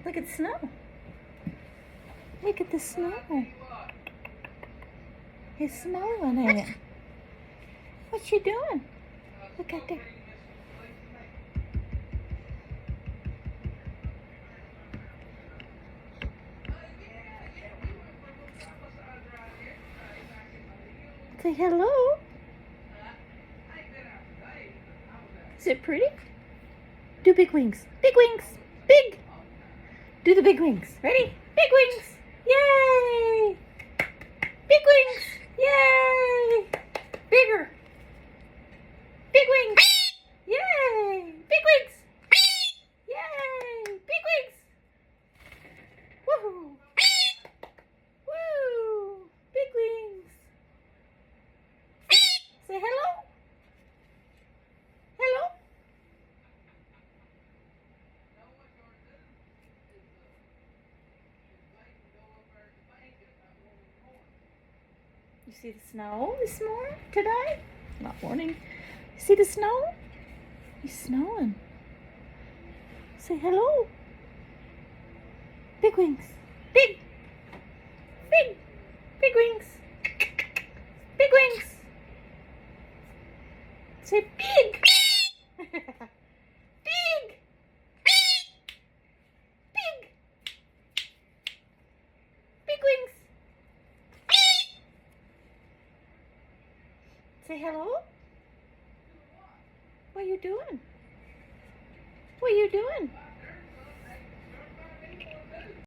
Look at the snow. Look at the snow. He's smiling at it. What you doing? Look out there. Say hello. Is it pretty? Do big wings. Big wings. Big. Do the big wings. Ready? Big wings. Yay. Big wings. Yay. Bigger. Big wings. Yay. Big wings. Yay. Big wings. Woohoo. Woo. Big wings. Say hello. Hello. You see the snow this morning? Today? Not morning. You see the snow? He's snowing. Say hello. Big wings. Big. Big. Big wings. Big wings. Say big. Big. Big. Big wings. Say hello. What are you doing? What are you doing?